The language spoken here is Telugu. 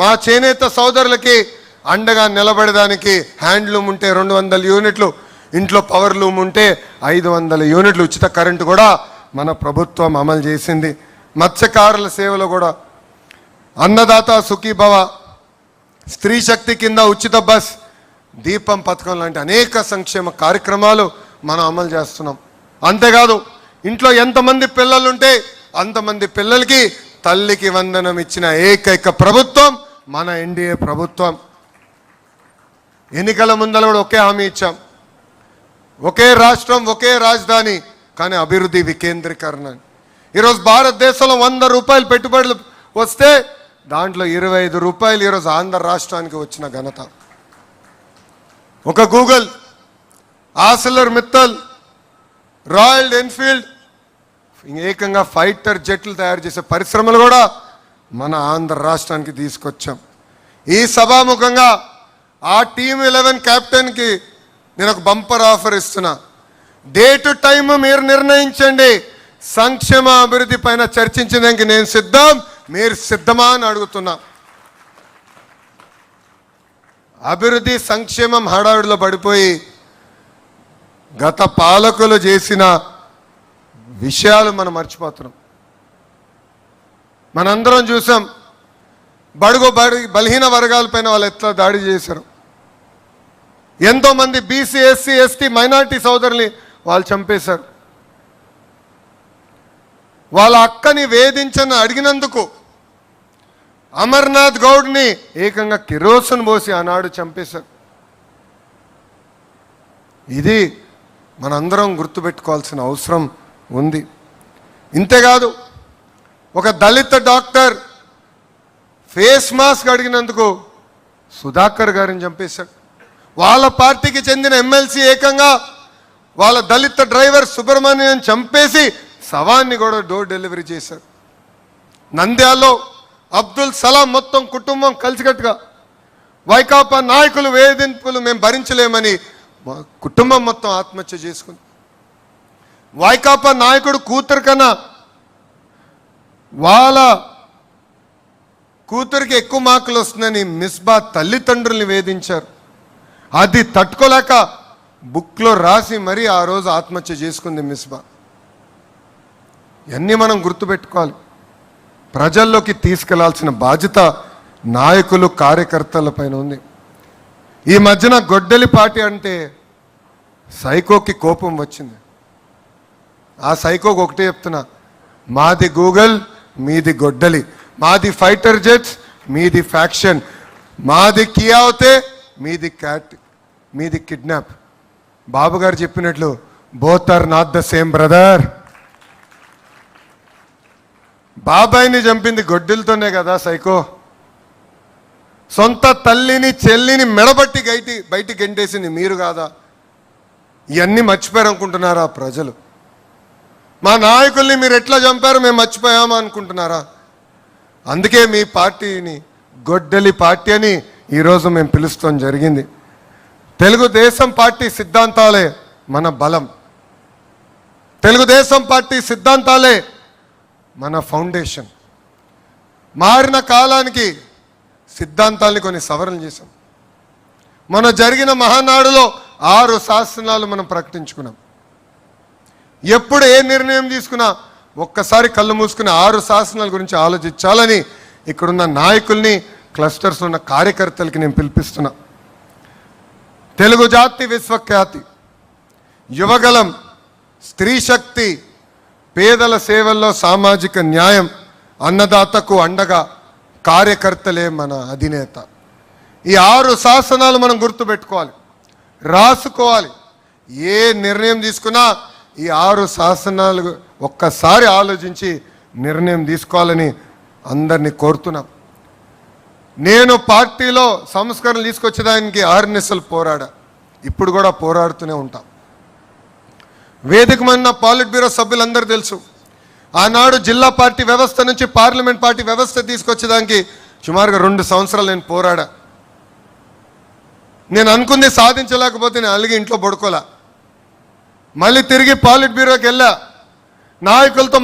మా చేనేత సోదరులకి అండగా నిలబడడానికి హ్యాండ్లూమ్ ఉంటే 200 యూనిట్లు, ఇంట్లో పవర్ లూమ్ ఉంటే 500 యూనిట్లు ఉచిత కరెంటు కూడా మన ప్రభుత్వం అమలు చేసింది. మత్స్యకారుల సేవలో కూడా అన్నదాత సుఖీభవ, స్త్రీ శక్తి కింద ఉచిత బస్, దీపం పథకం లాంటి అనేక సంక్షేమ కార్యక్రమాలు మనం అమలు చేస్తున్నాం. అంతేకాదు ఇంట్లో ఎంతమంది పిల్లలుంటే అంతమంది పిల్లలకి తల్లికి వందనం ఇచ్చిన ఏకైక ప్రభుత్వం మన ఎన్డీఏ ప్రభుత్వం. ఎన్నికల ముందర కూడా ఒకే హామీ ఇచ్చాం, ఒకే రాష్ట్రం ఒకే రాజధాని, కానీ అభివృద్ధి వికేంద్రీకరణ. ఈరోజు భారతదేశంలో 100 రూపాయలు పెట్టుబడులు వస్తే దాంట్లో 25 రూపాయలు ఈరోజు ఆంధ్ర రాష్ట్రానికి వచ్చిన ఘనత. ఒక Google, Arcelor Mittal, royal Enfield, ఏకంగా ఫైటర్ జెట్లు తయారు చేసే పరిశ్రమలు కూడా మన ఆంధ్ర రాష్ట్రానికి తీసుకొచ్చాం. ఈ సభాముఖంగా ఆ టీమ్ 11 క్యాప్టెన్కి నేను ఒక బంపర్ ఆఫర్ ఇస్తున్నా. డేట్ టైం మీరు నిర్ణయించండి. సంక్షేమ అభివృద్ధి పైన చర్చించడానికి నేను సిద్ధం, మీరు సిద్ధమా అని అడుగుతున్నా. అభివృద్ధి సంక్షేమం హడావిడిలో పడిపోయి గత పాలకులు చేసిన విషయాలు మనం మర్చిపోతున్నాం. మనందరం చూసాం బలహీన వర్గాలపైన వాళ్ళు ఎట్లా దాడి చేశారు. ఎంతోమంది బీసీ, ఎస్సీ, ఎస్టీ, మైనార్టీ సోదరుల్ని వాళ్ళు చంపేశారు. వాళ్ళ అక్కని వేధించని అడిగినందుకు అమర్నాథ్ గౌడ్ని ఏకంగా కిరోసిన్ పోసి ఆనాడు చంపేశారు. ఇది మనందరం గుర్తుపెట్టుకోవాల్సిన అవసరం ఉంది. ఇంతేకాదు ఒక దళిత డాక్టర్ ఫేస్ మాస్క్ అడిగినందుకు సుధాకర్ గారిని చంపేశాడు. వాళ్ళ పార్టీకి చెందిన ఎమ్మెల్సీ ఏకంగా వాళ్ళ దళిత డ్రైవర్ సుబ్రహ్మణ్యం చంపేసి శవాన్ని కూడా డోర్ డెలివరీ చేశారు. నంద్యాలలో అబ్దుల్ సలాం మొత్తం కుటుంబం కలిసికట్టుగా వైకాపా నాయకులు వేధింపులు మేము భరించలేమని కుటుంబం మొత్తం ఆత్మహత్య చేసుకుంది. వైకాపా నాయకుడు కూతురు కన్నా వాళ్ళ కూతురికి ఎక్కువ మార్కులు వస్తుందని మిస్బా తల్లిదండ్రుల్ని వేధించారు. అది తట్టుకోలేక బుక్లో రాసి మరీ ఆ రోజు ఆత్మహత్య చేసుకుంది మిస్బా. ఇవన్నీ మనం గుర్తుపెట్టుకోవాలి. ప్రజల్లోకి తీసుకెళ్లాల్సిన బాధ్యత నాయకులు, కార్యకర్తల పైన ఉంది. ఈ మధ్యన గొడ్డలి పార్టీ అంటే సైకోకి కోపం వచ్చింది. ఆ సైకోకి ఒకటే చెప్తున్నా, మాది గూగుల్, మీది గొడ్డలి, మాది ఫైటర్ జెట్స్, మీది ఫ్యాక్షన్, మాది కియా అవుతే మీది క్యాట్, మీది కిడ్నాప్. బాబు గారు చెప్పినట్లు both are not the same brother. బాబాయిని చంపింది గొడ్డలతోనే కదా సైకో. సొంత తల్లిని చెల్లిని మెడబట్టి బయటికి గెంటేసింది మీరు కాదా? ఇవన్నీ మర్చిపోయారనుకుంటున్నారా ప్రజలు? మా నాయకుల్ని మీరు ఎట్లా చంపారో మేము మర్చిపోయామా అనుకుంటున్నారా? అందుకే మీ పార్టీని గొడ్డలి పార్టీ అని ఈరోజు మేము పిలుస్తాం జరిగింది. తెలుగుదేశం పార్టీ సిద్ధాంతాలే మన బలం, తెలుగుదేశం పార్టీ సిద్ధాంతాలే మన ఫౌండేషన్. మారిన కాలానికి సిద్ధాంతాలని కొన్ని సవరణలు చేశాం. మన జరిగిన మహానాడులో 6 శాసనాలు మనం ప్రకటించుకున్నాం. ఎప్పుడు ఏ నిర్ణయం తీసుకున్నా ఒక్కసారి కళ్ళు మూసుకుని 6 శాసనాల గురించి ఆలోచించాలని ఇక్కడున్న నాయకుల్ని, క్లస్టర్స్ ఉన్న కార్యకర్తలకి నేను పిలిపిస్తున్నా. తెలుగు జాతి విశ్వఖ్యాతి, యువగలం, స్త్రీ శక్తి, పేదల సేవల్లో సామాజిక న్యాయం, అన్నదాతకు అండగా కార్యకర్తలే మన అధినేత. ఈ 6 శాసనాలు మనం గుర్తుపెట్టుకోవాలి, రాసుకోవాలి. ఏ నిర్ణయం తీసుకున్నా ఈ 6 శాసనాలు ఒక్కసారి ఆలోచించి నిర్ణయం తీసుకోవాలని అందరినీ కోరుతున్నాం. నేను పార్టీలో సంస్కరణలు తీసుకొచ్చేదానికి ఆర్ఎన్ఎస్ఎల్ పోరాడా, ఇప్పుడు కూడా పోరాడుతూనే ఉంటాం. వేదిక మీద పాలిట్ బ్యూరో సభ్యులందరూ తెలుసు, ఆనాడు జిల్లా పార్టీ వ్యవస్థ నుంచి పార్లమెంట్ పార్టీ వ్యవస్థ తీసుకొచ్చేదానికి సుమారుగా 2 సంవత్సరాలు నేను పోరాడా. నేను అనుకుంది సాధించలేకపోతే నేను అలిగి ఇంట్లో పడుకోలే. మళ్ళీ తిరిగి పాలిట్ బ్యూరోకి వెళ్ళా, నాయకులతో